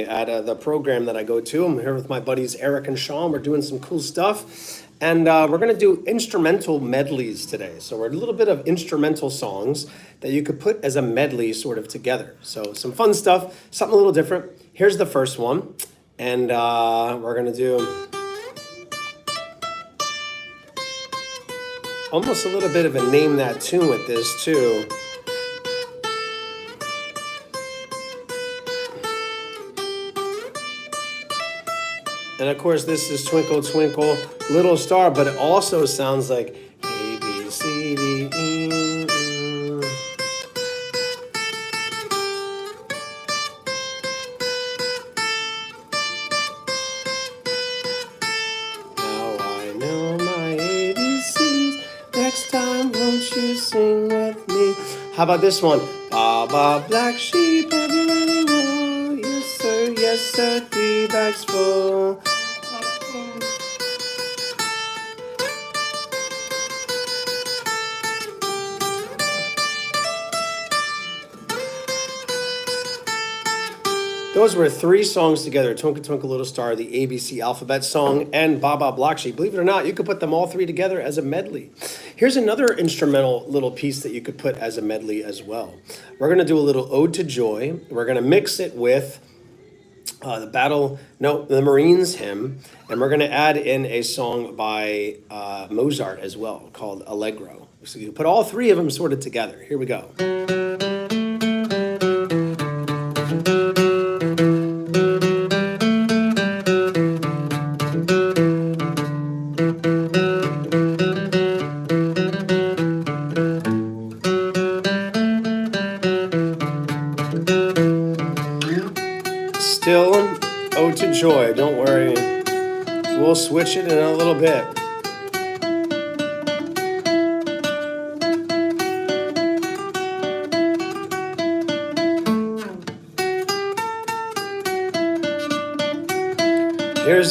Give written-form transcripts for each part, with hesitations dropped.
at the program that I go to. I'm here with my buddies Eric and Sean. We're doing some cool stuff. And we're going to do instrumental medleys today. So we're a little bit of instrumental songs that you could put as a medley sort of together. So some fun stuff, something a little different. Here's the first one. And we're going to do almost a little bit of a name that tune with this too. And of course, this is Twinkle, Twinkle, Little Star, but it also sounds like A, B, C, D, E. Now I know my ABCs. Next time, won't you sing with me? How about this one? Baba, black sheep, everywhere you go. Yes, sir, 3 bags full. Those were 3 songs together, Twinkle Twinkle Little Star, the ABC alphabet song, and Baba Block Sheep. Believe it or not, you could put them all 3 together as a medley. Here's another instrumental little piece that you could put as a medley as well. We're going to do a little Ode to Joy. We're going to mix it with the Marines hymn, and we're going to add in a song by Mozart as well called Allegro. So you put all 3 of them sort of together. Here we go. Still Ode to Joy, don't worry. We'll switch it in a little bit. Here's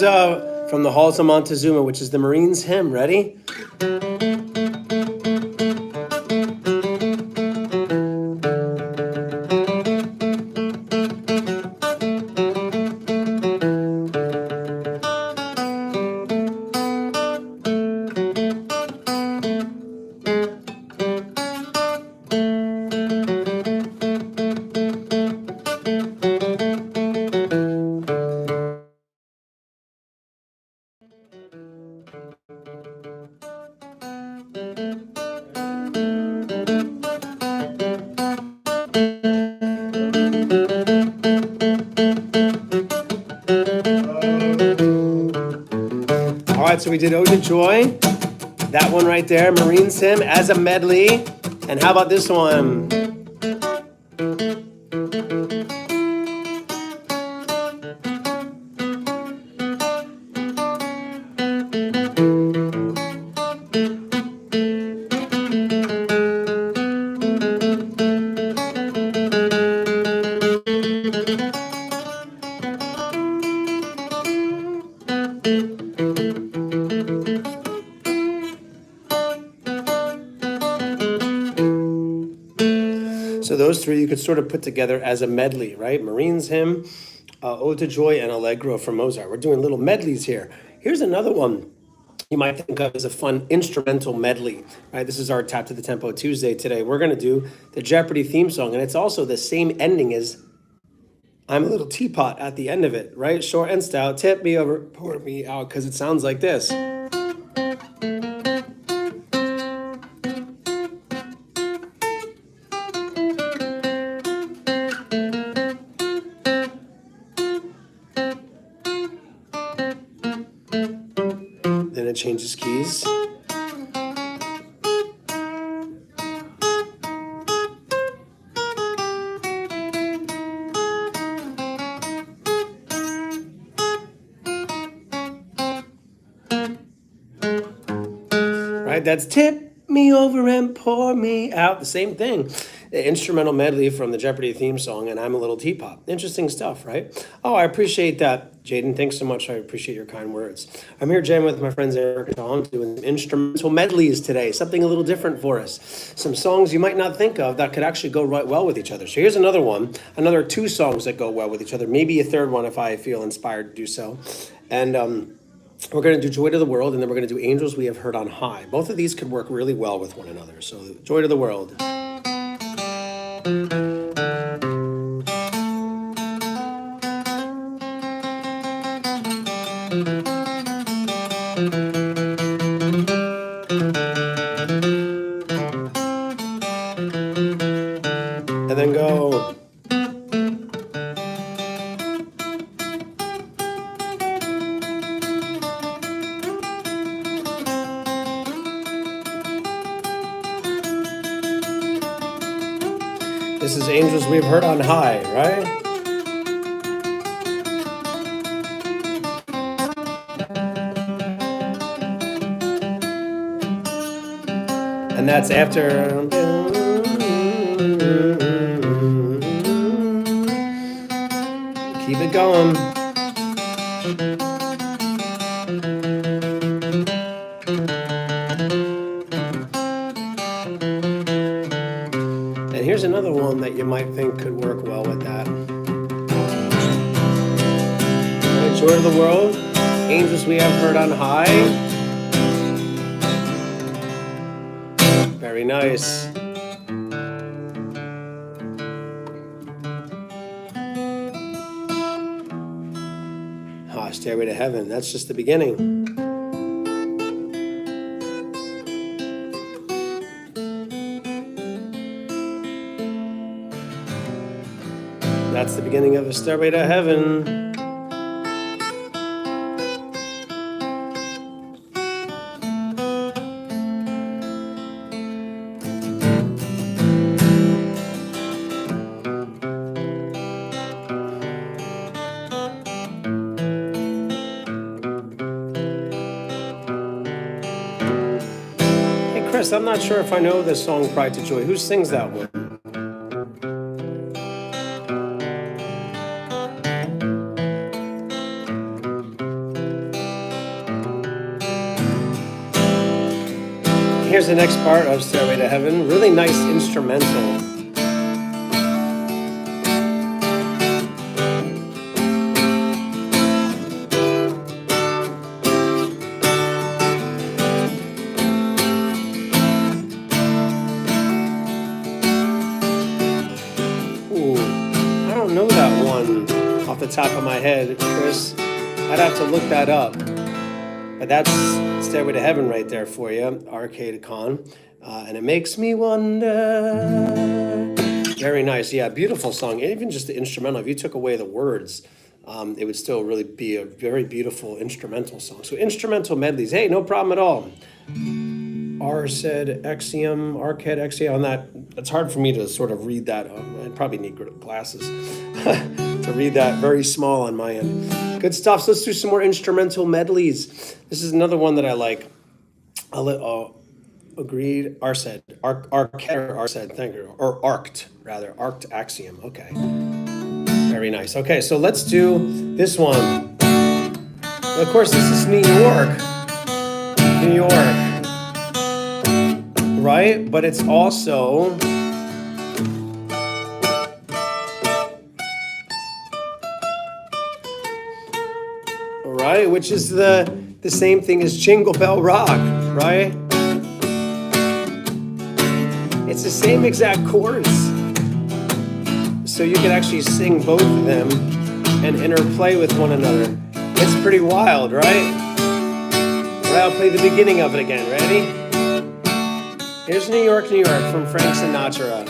from the Halls of Montezuma, which is the Marines hymn. Ready? All right, so we did Ode to Joy, that one right there, Marines hymn as a medley. And how about this one? So those 3 you could sort of put together as a medley, right? Marines hymn, Ode to Joy, and Allegro from Mozart. We're doing little medleys here. Here's another one you might think of as a fun instrumental medley, right? This is our Tap to the Tempo Tuesday today. We're going to do the Jeopardy theme song, and it's also the same ending as I'm a Little Teapot at the end of it, right? Short and stout, tip me over, pour me out, because it sounds like this. Then it changes keys. Right, that's tip me over and pour me out. The same thing. The instrumental medley from the Jeopardy theme song, and I'm a Little Teapot. Interesting stuff, right? Oh, I appreciate that, Jaden. Thanks so much. I appreciate your kind words. I'm here jamming with my friends Eric and Tom, doing some instrumental medleys today, something a little different for us. Some songs you might not think of that could actually go right well with each other. So here's another one, another two songs that go well with each other, maybe a third one if I feel inspired to do so. And we're going to do Joy to the World, and then we're going to do Angels We Have Heard on High. Both of these could work really well with one another. So Joy to the World. And then go. This is Angels We've Heard on High, right? And that's after. Keep it going. And here's another one that you might think could work well with that. Right, Joy of the World, Angels We Have Heard on High. Very nice. Ah, Stairway to Heaven, that's just the beginning. That's the beginning of a Stairway to Heaven. Hey Chris, I'm not sure if I know this song, Pride to Joy. Who sings that one? Here's the next part of Stairway to Heaven. Really nice instrumental. Ooh, I don't know that one off the top of my head, Chris. I'd have to look that up. But that's Stairway to Heaven right there for you, Arcade Con. And it makes me wonder. Very nice. Yeah, beautiful song. Even just the instrumental, if you took away the words, it would still really be a very beautiful instrumental song. So instrumental medleys, hey, no problem at all. Arcade Axiom on that. It's hard for me to sort of read that. I'd probably need glasses to read that. Very small on my end. Good stuff. So let's do some more instrumental medleys. This is another one that I like. Agreed. Arcade, thank you. Or Arced, rather. Arced Axiom. Okay. Very nice. Okay, so let's do this one. Of course, this is New York. New York. Right? But it's also... right? Which is the same thing as Jingle Bell Rock, right? It's the same exact chords. So you can actually sing both of them and interplay with one another. It's pretty wild, right? Right, I'll play the beginning of it again. Ready? Here's New York, New York from Frank Sinatra,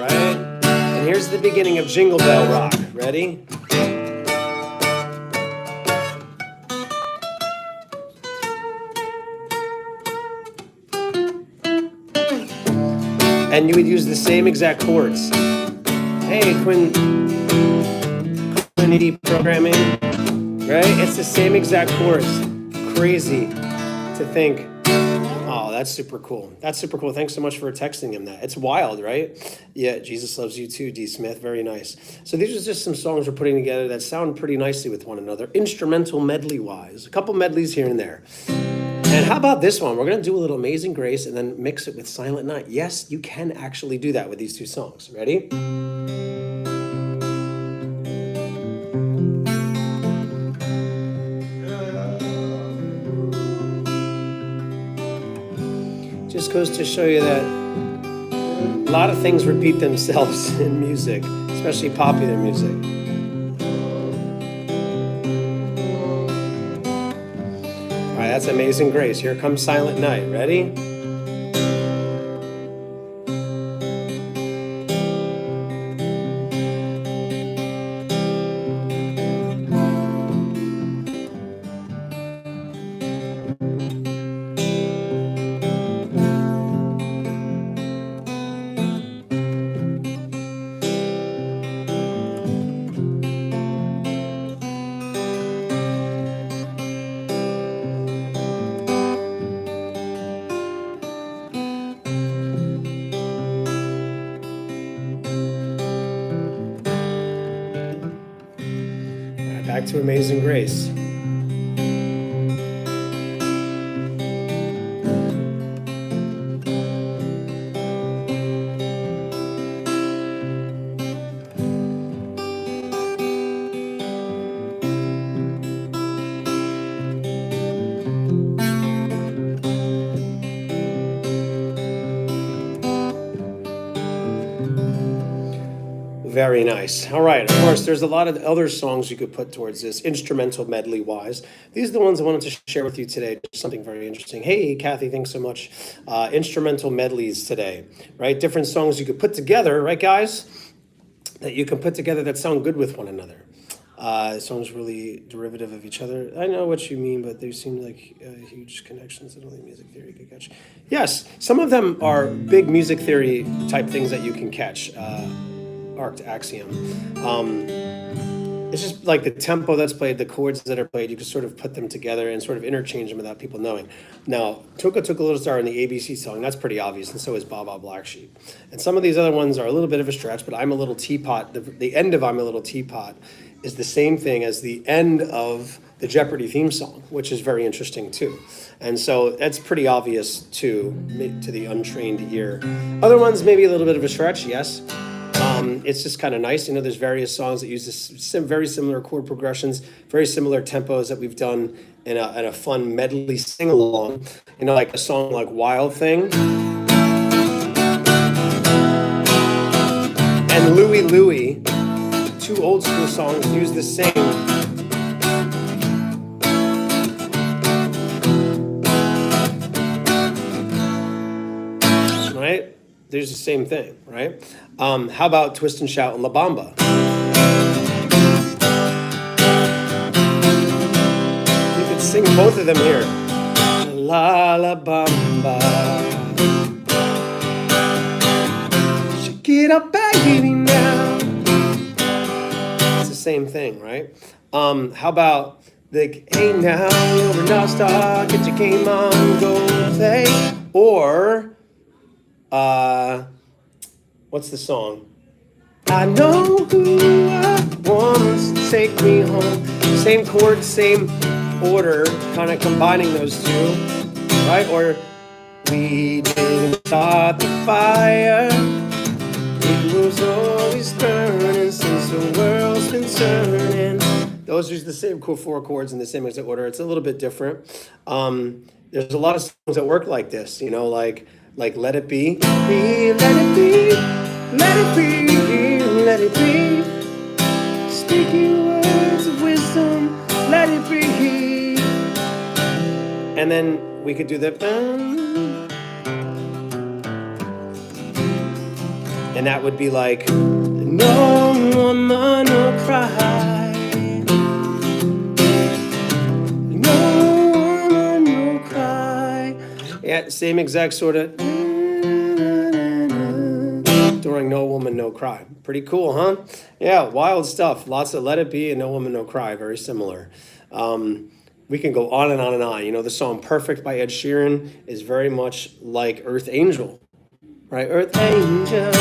right? And here's the beginning of Jingle Bell Rock. Ready? And you would use the same exact chords. Hey, Quinity programming, right? It's the same exact chords. Crazy to think, oh, that's super cool. That's super cool. Thanks so much for texting him that. It's wild, right? Yeah, Jesus Loves You Too, D. Smith. Very nice. So these are just some songs we're putting together that sound pretty nicely with one another, instrumental medley-wise. A couple medleys here and there. And how about this one? We're going to do a little Amazing Grace and then mix it with Silent Night. Yes, you can actually do that with these two songs. Ready? Just goes to show you that a lot of things repeat themselves in music, especially popular music. All right, that's Amazing Grace. Here comes Silent Night. Ready? Back to Amazing Grace. Very nice. All right. Of course, there's a lot of other songs you could put towards this, instrumental medley wise. These are the ones I wanted to share with you today. Just something very interesting. Hey, Kathy, thanks so much. Instrumental medleys today, right? Different songs you could put together, right, guys? That you can put together that sound good with one another. Songs really derivative of each other. I know what you mean, but they seem like huge connections in only music theory could catch. Yes, some of them are big music theory type things that you can catch. Arced axiom. It's just like the tempo that's played, the chords that are played, you can sort of put them together and sort of interchange them without people knowing. Now, Took a Little Star in the ABC song, that's pretty obvious, and so is Ba Ba Black Sheep. And some of these other ones are a little bit of a stretch, but I'm a Little Teapot, the end of I'm a Little Teapot is the same thing as the end of the Jeopardy theme song, which is very interesting too. And so that's pretty obvious to the untrained ear. Other ones, maybe a little bit of a stretch, yes. It's just kind of nice. You know, there's various songs that use this very similar chord progressions, very similar tempos that we've done in a fun medley sing-along. You know, like a song like Wild Thing. And Louie Louie, two old school songs use the same. Right? There's the same thing, right? How about Twist and Shout and La Bamba? You could sing both of them here. La La Bamba. Shake it up, baby, now. It's the same thing, right? How about the Hey Now, you're an all-star, get your game on, go play. Or what's the song? I know who I want to take me home. Same chord, same order, kind of combining those two, right? Or we didn't start the fire. It was always burning since the world's been turning. Those are the same cool four chords in the same exact order. It's a little bit different. There's a lot of songs that work like this, you know, like Let It Be, let it be, let it be, let it be. Speaking words of wisdom, let it be. And then we could do the and that would be like, no woman, no cry. No woman, no cry. Yeah, same exact sort of during No Woman, No Cry. Pretty cool, huh? Yeah, wild stuff. Lots of Let It Be and No Woman, No Cry. Very similar. We can go on and on and on. You know, the song Perfect by Ed Sheeran is very much like Earth Angel, right? Earth Angel,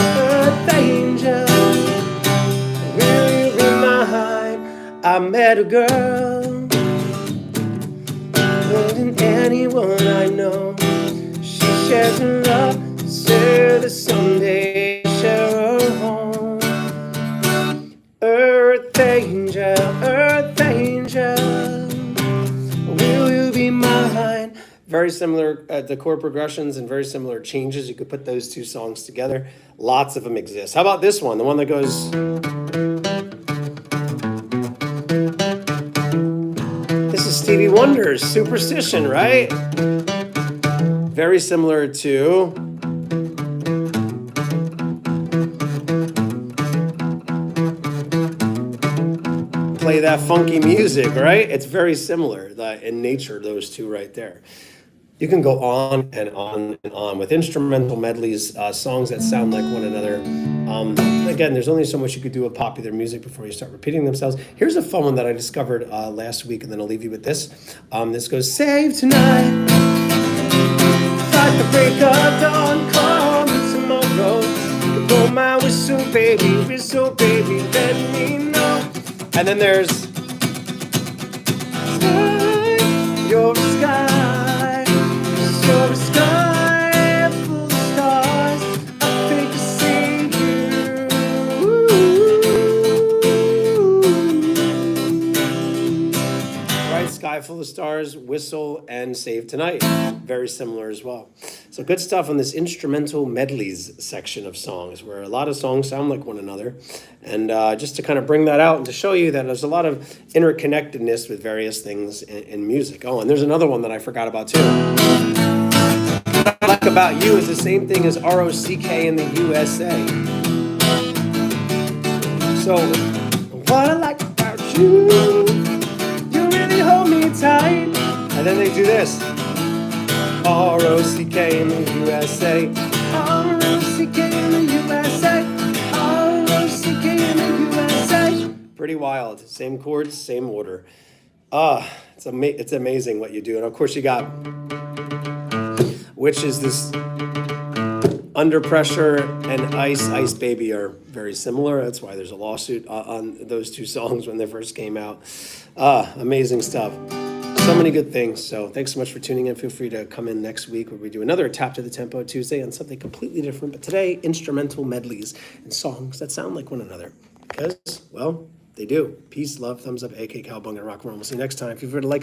will you be mine? I met a girl more than anyone I know. She shares her love, said that someday share her home. Earth angel, will you be mine? Very similar, the chord progressions and very similar changes. You could put those two songs together. Lots of them exist. How about this one? The one that goes. This is Stevie Wonder's Superstition, right? Very similar to Play That Funky Music, right? It's very similar in nature, those two right there. You can go on and on and on with instrumental medleys, songs that sound like one another. Again, there's only so much you could do with popular music before you start repeating themselves. Here's a fun one that I discovered last week, and then I'll leave you with this. This goes, save tonight, fight the break of dawn, come tomorrow. Blow my whistle, baby, let me know. And then there's your sky, your sky full of stars. I think I see you. Right, sky full of stars, whistle, and save tonight. Very similar as well. So good stuff on this instrumental medleys section of songs, where a lot of songs sound like one another. And just to kind of bring that out and to show you that there's a lot of interconnectedness with various things in music. Oh, and there's another one that I forgot about too. What I like about you is the same thing as ROCK in the USA. So, what I like about you, you really hold me tight. And then they do this. ROCK in the USA. ROCK in the USA. ROCK in the USA. Pretty wild. Same chords, same order. It's amazing what you do. And of course you got, which is this Under Pressure and Ice Baby are very similar. That's why there's a lawsuit on those two songs when they first came out. Amazing stuff. So many good things. So thanks so much for tuning in. Feel free to come in next week where we do another Tap to the Tempo Tuesday on something completely different. But today, instrumental medleys and songs that sound like one another. Because, well, they do. Peace, love, thumbs up, AK Cowbung, and rock and roll. We'll see you next time. If you've heard to like